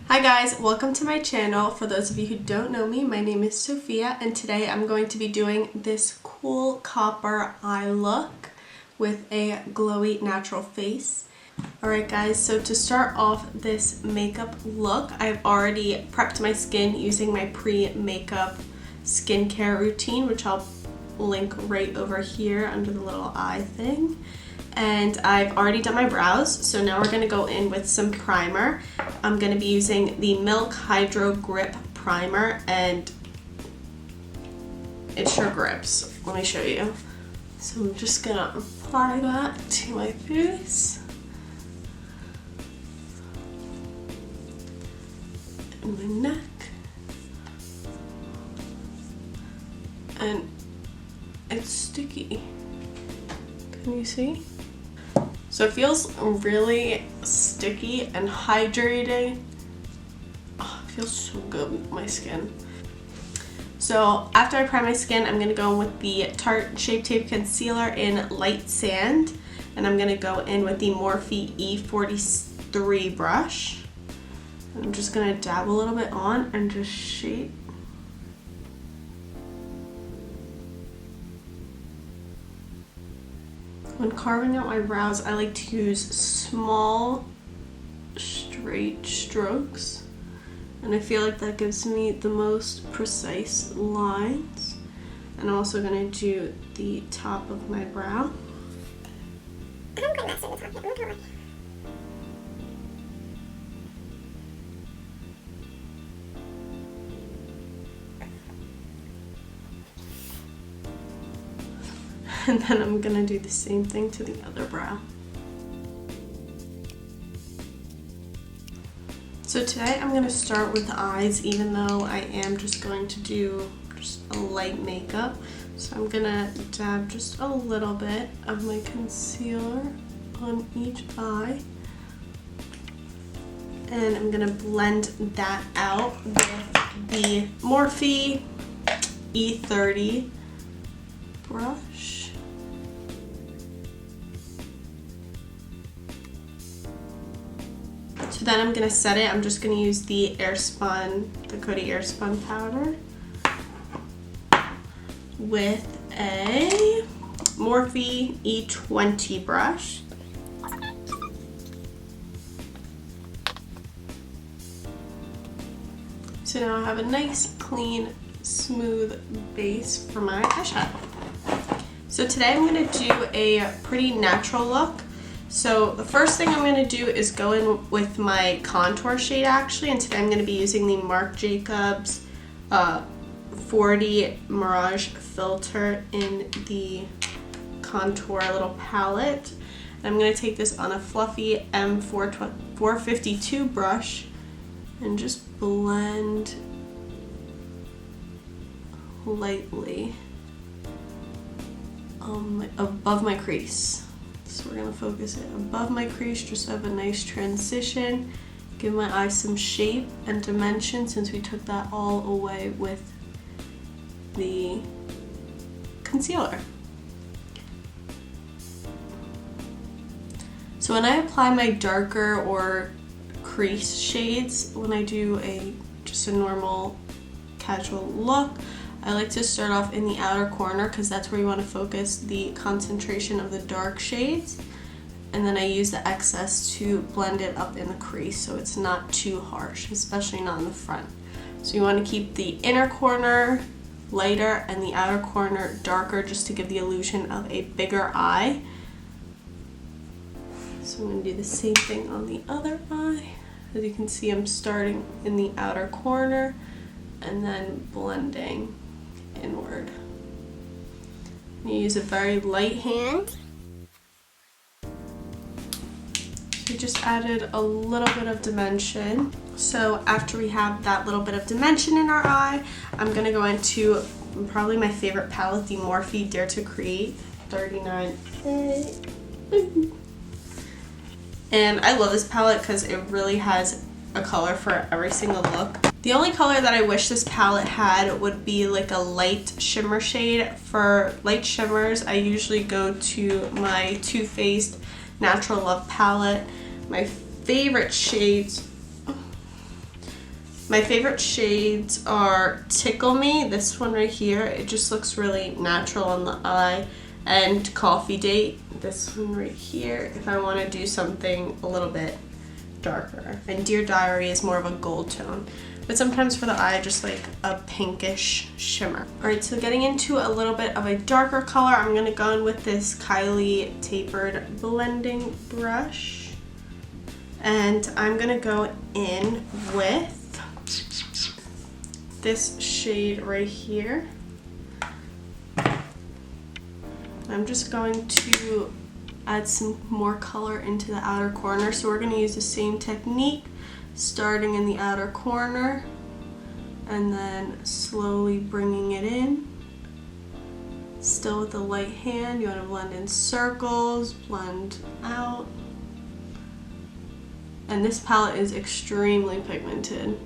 Hi guys, welcome to my channel. For those of you who don't know me, my name is Sophia and today I'm going to be doing this cool copper eye look with a glowy natural face. Alright guys, so to start off this makeup look, I've already prepped my skin using my pre-makeup skincare routine, which I'll link right over here under the little eye thing. And I've already done my brows, so now we're going to go in with some primer. I'm going to be using the Milk Hydro Grip Primer, and it sure grips. Let me show you. So I'm just going to apply that to my face. And my neck. And it's sticky. Can you see? So it feels really sticky and hydrating. Oh, it feels so good with my skin. So after I prime my skin, I'm going to go in with the Tarte Shape Tape Concealer in Light Sand. And I'm going to go in with the Morphe E43 brush. I'm just going to dab a little bit on and just shape. When carving out my brows, I like to use small, straight strokes. And I feel like that gives me the most precise lines. And I'm also going to do the top of my brow. I'm going to the top here. And then I'm going to do the same thing to the other brow. So today I'm going to start with the eyes, even though I am just going to do just a light makeup. So I'm going to dab just a little bit of my concealer on each eye. And I'm going to blend that out with the Morphe E30 brush. So then I'm going to set it. I'm just going to use the Coty Airspun powder with a Morphe E20 brush. So now I have a nice, clean, smooth base for my eyeshadow. So today I'm going to do a pretty natural look. So the first thing I'm going to do is go in with my contour shade actually, and today I'm going to be using the Marc Jacobs 40 Mirage filter in the contour little palette. And I'm going to take this on a fluffy M452 brush and just blend lightly above my crease. So we're going to focus it above my crease just to have a nice transition. Give my eyes some shape and dimension since we took that all away with the concealer. So when I apply my darker or crease shades, when I do just a normal casual look, I like to start off in the outer corner because that's where you want to focus the concentration of the dark shades. And then I use the excess to blend it up in the crease so it's not too harsh, especially not in the front. So you want to keep the inner corner lighter and the outer corner darker just to give the illusion of a bigger eye. So I'm going to do the same thing on the other eye. As you can see, I'm starting in the outer corner and then blending inward. You use a very light hand. We just added a little bit of dimension. So after we have that little bit of dimension in our eye, I'm going to go into probably my favorite palette, the Morphe Dare to Create 39A. And I love this palette because it really has a color for every single look. The only color that I wish this palette had would be like a light shimmer shade. For light shimmers, I usually go to my Too Faced Natural Love palette. My favorite shades My favorite shades are Tickle Me, this one right here. It just looks really natural on the eye. And Coffee Date, this one right here, if I want to do something a little bit darker. And Dear Diary is more of a gold tone. But sometimes for the eye, just like a pinkish shimmer. Alright, so getting into a little bit of a darker color, I'm going to go in with this Kylie Tapered blending brush. And I'm going to go in with this shade right here. I'm just going to add some more color into the outer corner. So we're going to use the same technique, starting in the outer corner and then slowly bringing it in. Still with a light hand, you want to blend in circles, blend out. And this palette is extremely pigmented.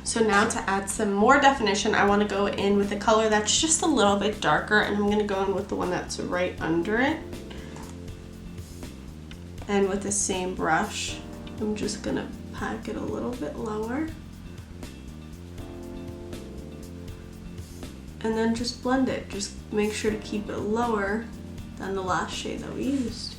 So now to add some more definition, I want to go in with a color that's just a little bit darker, and I'm going to go in with the one that's right under it. And with the same brush, I'm just going to pack it a little bit lower. And then just blend it. Just make sure to keep it lower than the last shade that we used.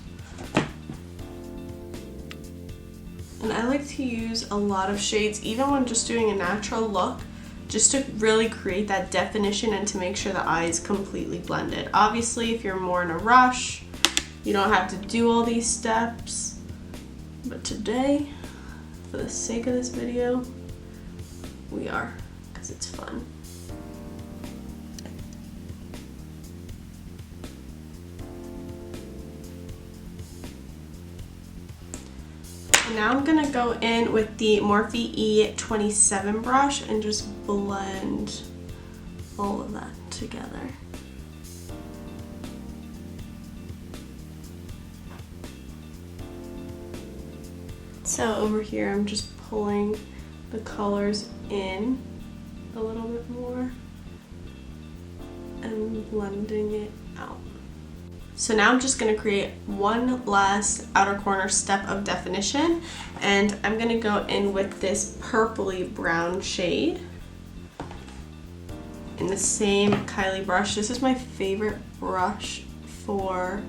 And I like to use a lot of shades, even when just doing a natural look, just to really create that definition and to make sure the eye is completely blended. Obviously, if you're more in a rush, you don't have to do all these steps. But today, for the sake of this video, we are, because it's fun. Now I'm going to go in with the Morphe E27 brush and just blend all of that together. So over here I'm just pulling the colors in a little bit more and blending it out. So now I'm just going to create one last outer corner step of definition, and I'm going to go in with this purpley brown shade in the same Kylie brush. This is my favorite brush for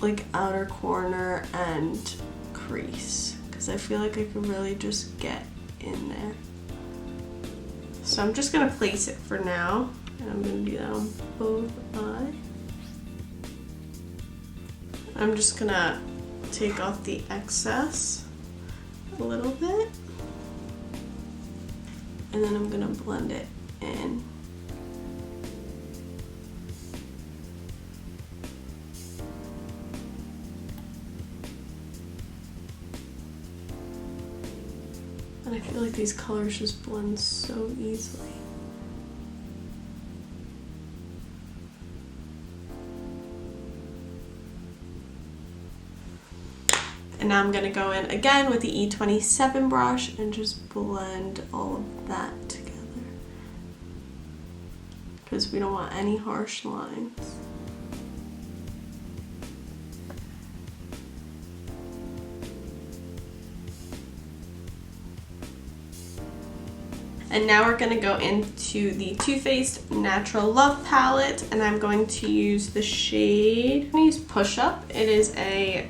like outer corner and crease, because I feel like I could really just get in there. So I'm just going to place it for now, and I'm going to do that on both eyes. I'm just gonna take off the excess a little bit, and then I'm gonna blend it in. And I feel like these colors just blend so easily. And now I'm going to go in again with the E27 brush and just blend all of that together, because we don't want any harsh lines. And now we're going to go into the Too Faced Natural Love palette, and I'm going to use the shade, I'm going to use Push Up. It is a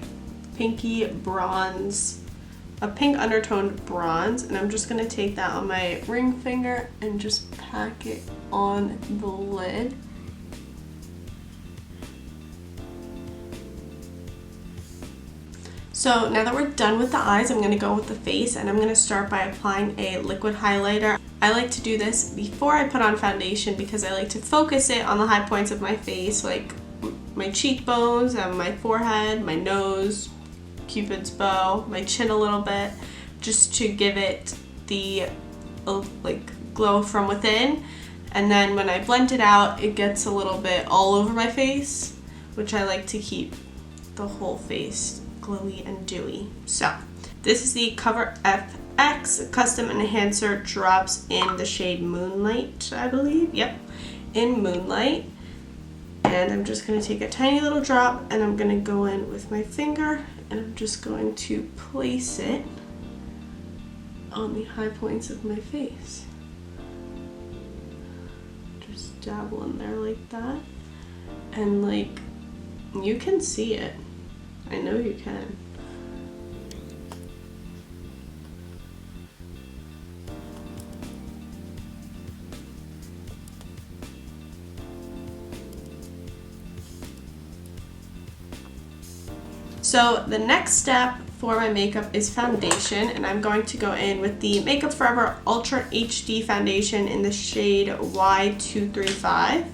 pinky bronze, a pink undertoned bronze, and I'm just going to take that on my ring finger and just pack it on the lid. So now that we're done with the eyes, I'm going to go with the face, and I'm going to start by applying a liquid highlighter. I like to do this before I put on foundation because I like to focus it on the high points of my face, like my cheekbones and my forehead, my nose, Cupid's bow, my chin a little bit, just to give it the like glow from within. And then when I blend it out, it gets a little bit all over my face, which I like to keep the whole face glowy and dewy. So this is the Cover FX Custom Enhancer, drops in the shade Moonlight, I believe. Yep, in Moonlight. And I'm just going to take a tiny little drop, and I'm going to go in with my finger, and I'm just going to place it on the high points of my face. Just dabble in there like that. And like, you can see it. I know you can. So the next step for my makeup is foundation, and I'm going to go in with the Makeup Forever Ultra HD foundation in the shade Y235.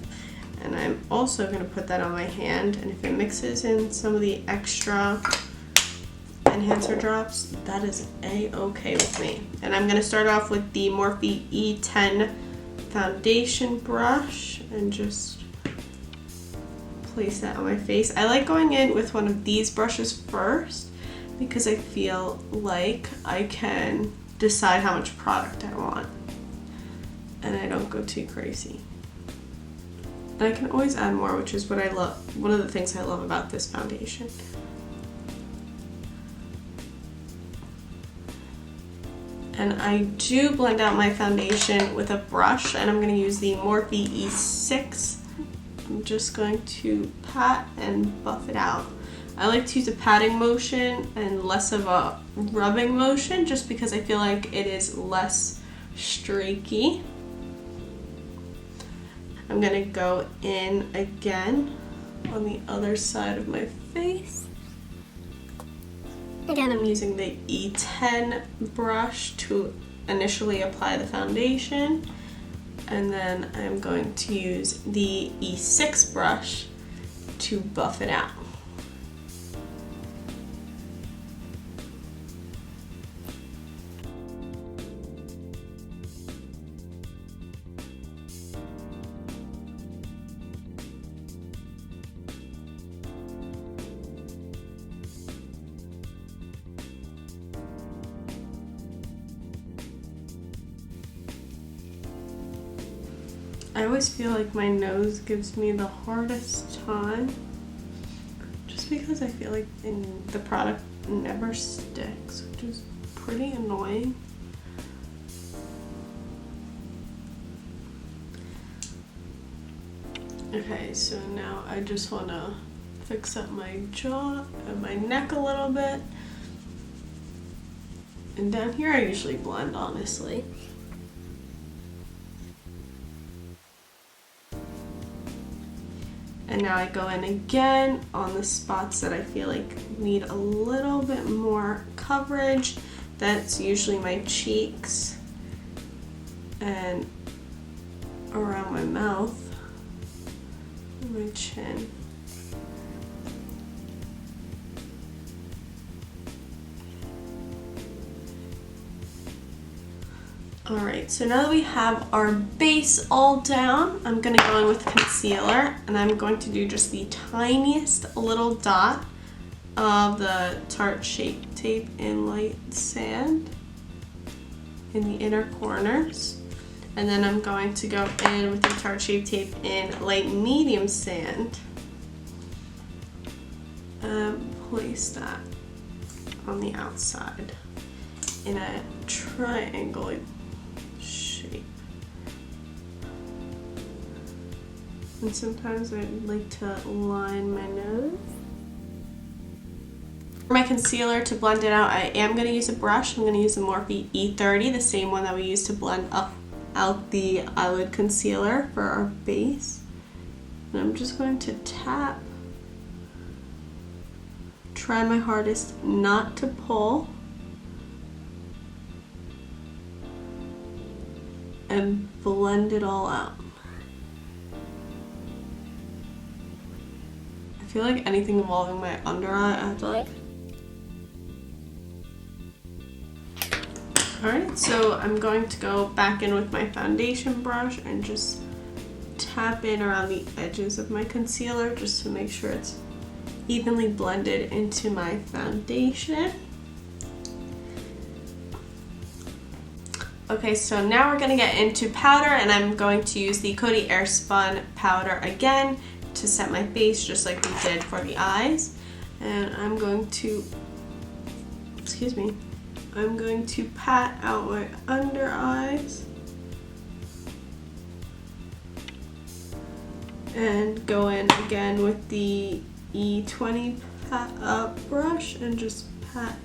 And I'm also going to put that on my hand, and if it mixes in some of the extra enhancer drops, that is a-okay with me. And I'm going to start off with the Morphe E10 foundation brush and just place that on my face. I like going in with one of these brushes first because I feel like I can decide how much product I want and I don't go too crazy. And I can always add more, which is what I love. One of the things I love about this foundation. And I do blend out my foundation with a brush, and I'm going to use the Morphe E6. I'm just going to pat and buff it out. I like to use a patting motion and less of a rubbing motion just because I feel like it is less streaky. I'm going to go in again on the other side of my face. Again, I'm using the E10 brush to initially apply the foundation, and then I'm going to use the E6 brush to buff it out. I always feel like my nose gives me the hardest time just because I feel like the product never sticks, which is pretty annoying. Okay, so now I just want to fix up my jaw and my neck a little bit. And down here I usually blend, honestly. And now I go in again on the spots that I feel like need a little bit more coverage. That's usually my cheeks and around my mouth and my chin. Alright, so now that we have our base all down, I'm going to go in with concealer, and I'm going to do just the tiniest little dot of the Tarte Shape Tape in Light Sand in the inner corners. And then I'm going to go in with the Tarte Shape Tape in Light Medium Sand and place that on the outside in a triangle shape. And sometimes I like to line my nose. For my concealer, to blend it out, I am going to use a brush. I'm going to use the Morphe E30, the same one that we used to blend out the eyelid concealer for our base. And I'm just going to tap. Try my hardest not to pull. And blend it all out. I feel like anything involving my under eye, I have to like. Alright, so I'm going to go back in with my foundation brush and just tap in around the edges of my concealer just to make sure it's evenly blended into my foundation. Okay, so now we're going to get into powder, and I'm going to use the Coty Airspun powder again to set my face just like we did for the eyes. And I'm going to, I'm going to pat out my under eyes and go in again with the E20 brush and just pat.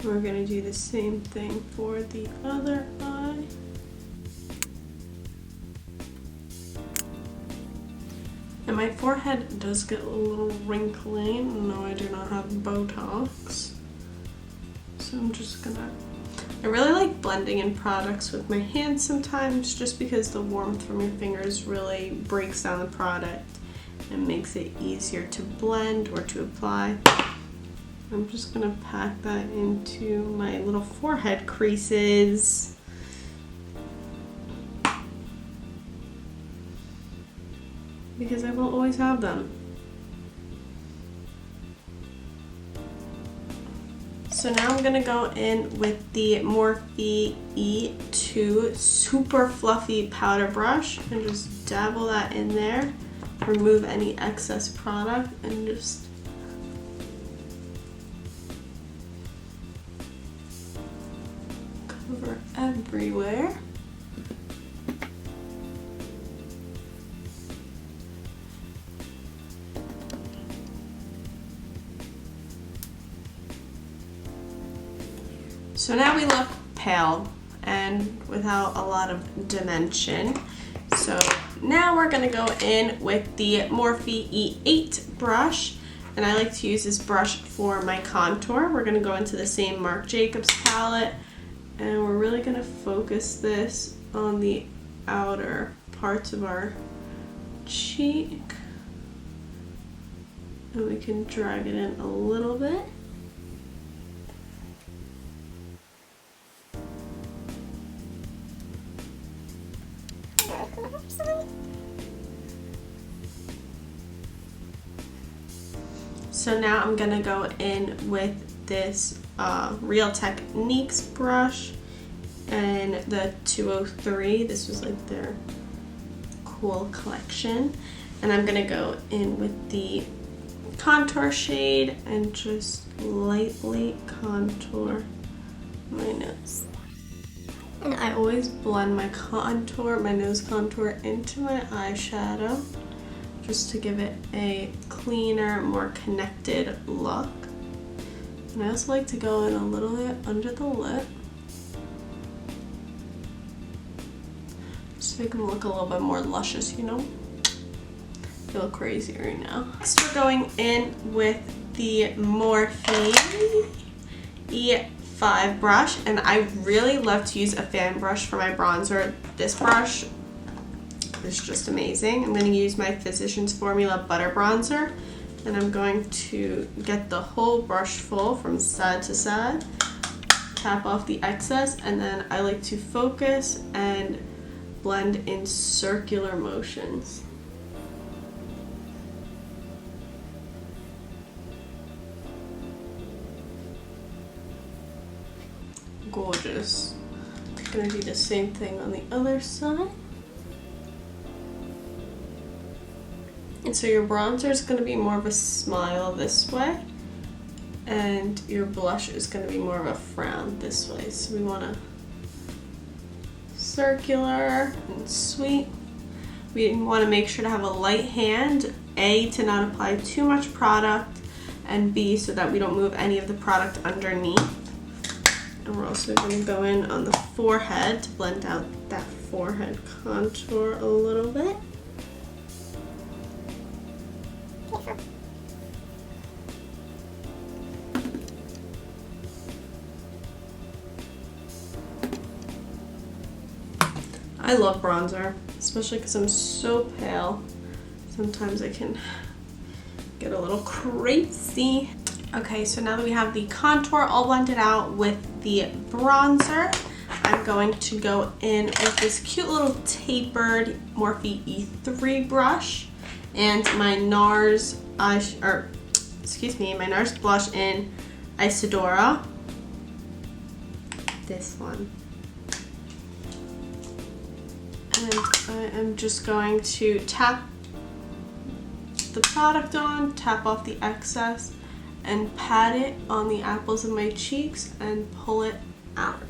We're going to do the same thing for the other eye. And my forehead does get a little wrinkly. No, I do not have Botox. So I'm just gonna... I really like blending in products with my hands sometimes, just because the warmth from your fingers really breaks down the product and makes it easier to blend or to apply. I'm just gonna pack that into my little forehead creases. Because I will always have them. So now I'm gonna go in with the Morphe E2 super fluffy powder brush and just dabble that in there, remove any excess product, and just cover everywhere. So now we look pale and without a lot of dimension. So now we're gonna go in with the Morphe E8 brush, and I like to use this brush for my contour. We're gonna go into the same Marc Jacobs palette, and we're really gonna focus this on the outer parts of our cheek. And we can drag it in a little bit. So now I'm gonna go in with this Real Techniques brush and the 203. This was like their cool collection. And I'm gonna go in with the contour shade and just lightly contour my nose. And I always blend my contour, my nose contour, into my eyeshadow just to give it a cleaner, more connected look. And I also like to go in a little bit under the lip, just to make them look a little bit more luscious, you know? I feel crazy right now. Next we're going in with the Morphe E5 brush, and I really love to use a fan brush for my bronzer. This brush is just amazing. I'm going to use my Physicians Formula Butter Bronzer, and I'm going to get the whole brush full from side to side, tap off the excess, and then I like to focus and blend in circular motions. Gorgeous. I'm going to do the same thing on the other side. And so your bronzer is going to be more of a smile this way, and your blush is going to be more of a frown this way. So we want to circular and sweet. We want to make sure to have a light hand, A, to not apply too much product, and B, so that we don't move any of the product underneath. And we're also going to go in on the forehead to blend out that forehead contour a little bit. I love bronzer, especially because I'm so pale. Sometimes I can get a little crazy. Okay, so now that we have the contour all blended out with the bronzer, I'm going to go in with this cute little tapered Morphe E3 brush and my NARS my NARS blush in Isadora. This one. And I am just going to tap the product on, tap off the excess, and pat it on the apples of my cheeks and pull it out.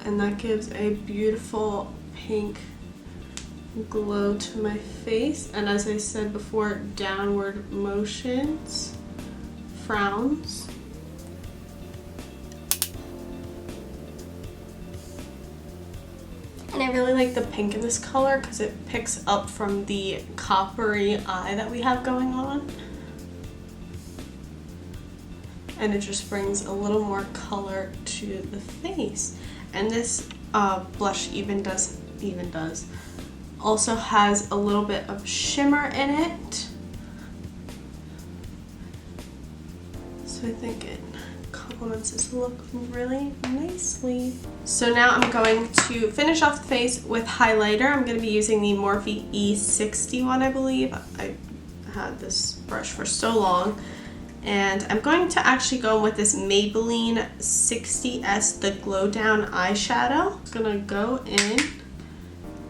And that gives a beautiful pink glow to my face. And as I said before, downward motions, frowns. And I really like the pink in this color because it picks up from the coppery eye that we have going on. And it just brings a little more color to the face. And this blush also has a little bit of shimmer in it. So I think it complements this look really nicely. So now I'm going to finish off the face with highlighter. I'm going to be using the Morphe E60 one, I believe. I had this brush for so long. And I'm going to actually go with this Maybelline 60S, the Glow Down eyeshadow. I'm gonna go in,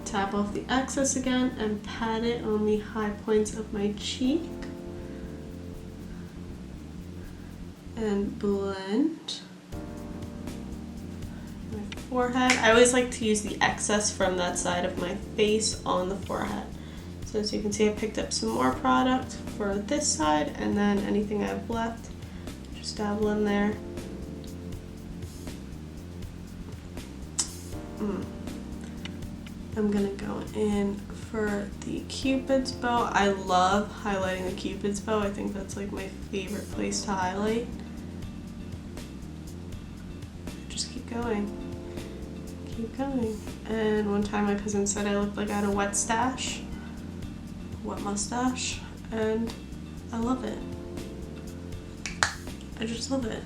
tap off the excess again, and pat it on the high points of my cheek. And blend my forehead. I always like to use the excess from that side of my face on the forehead. So as you can see, I picked up some more product for this side, and then anything I have left, just dabble in there. I'm gonna go in for the Cupid's bow. I love highlighting the Cupid's bow. I think that's like my favorite place to highlight. Just keep going. Keep going. And one time my cousin said I looked like I had a wet mustache, and I love it. I just love it.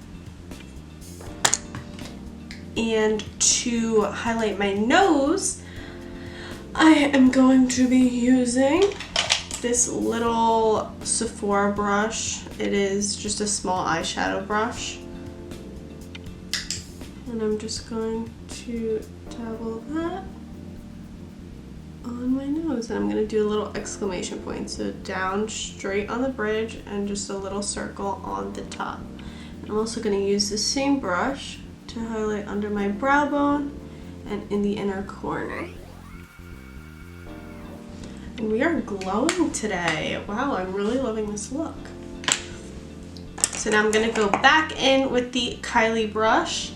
And to highlight my nose, I am going to be using this little Sephora brush. It is just a small eyeshadow brush. And I'm just going to dabble that on my nose, and I'm going to do a little exclamation point, so down straight on the bridge and just a little circle on the top. And I'm also going to use the same brush to highlight under my brow bone and in the inner corner. And we are glowing today. Wow, I'm really loving this look. So now I'm going to go back in with the Kylie brush,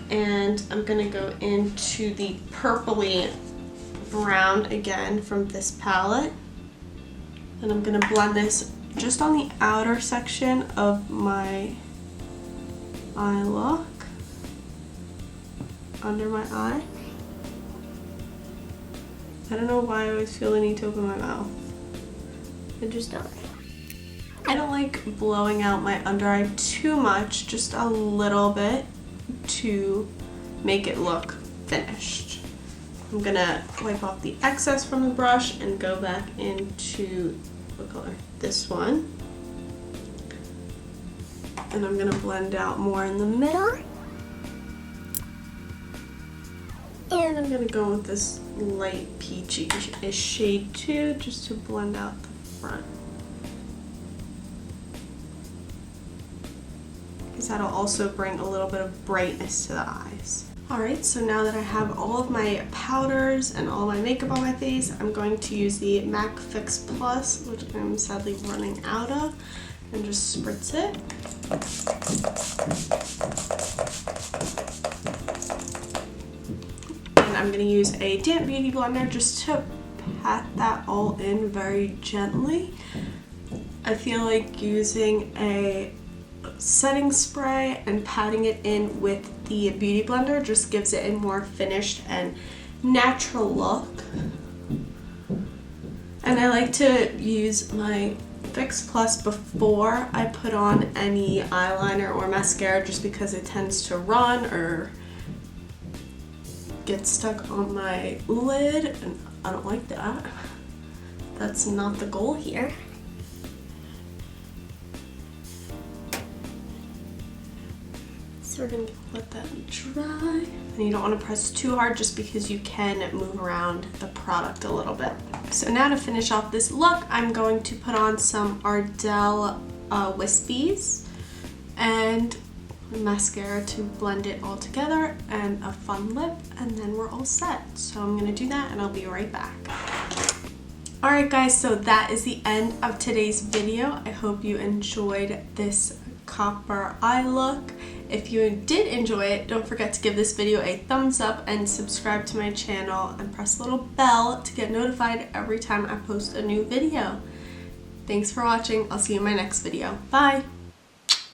and I'm going to go into the purpley brown again from this palette, and I'm going to blend this just on the outer section of my eye look, under my eye. I don't know why I always feel the need to open my mouth. I just don't. I don't like blowing out my under eye too much, just a little bit to make it look finished. I'm gonna wipe off the excess from the brush and go back into, what color? This one. And I'm gonna blend out more in the middle. And I'm gonna go with this light peachy-ish shade too, just to blend out the front. Because that'll also bring a little bit of brightness to the eyes. Alright, so now that I have all of my powders and all my makeup on my face, I'm going to use the MAC Fix Plus, which I'm sadly running out of, and just spritz it. And I'm going to use a damp beauty blender just to pat that all in very gently. I feel like using a setting spray and patting it in with the beauty blender just gives it a more finished and natural look. And I like to use my Fix Plus before I put on any eyeliner or mascara, just because it tends to run or get stuck on my lid, and I don't like that. That's not the goal here. So we're gonna let that dry. And you don't want to press too hard, just because you can move around the product a little bit. So now to finish off this look, I'm going to put on some Ardell wispies and mascara to blend it all together and a fun lip, and then we're all set. So I'm gonna do that and I'll be right back. Alright guys, so that is the end of today's video. I hope you enjoyed this copper eye look. If you did enjoy it, don't forget to give this video a thumbs up and subscribe to my channel and press the little bell to get notified every time I post a new video. Thanks for watching. I'll see you in my next video. Bye!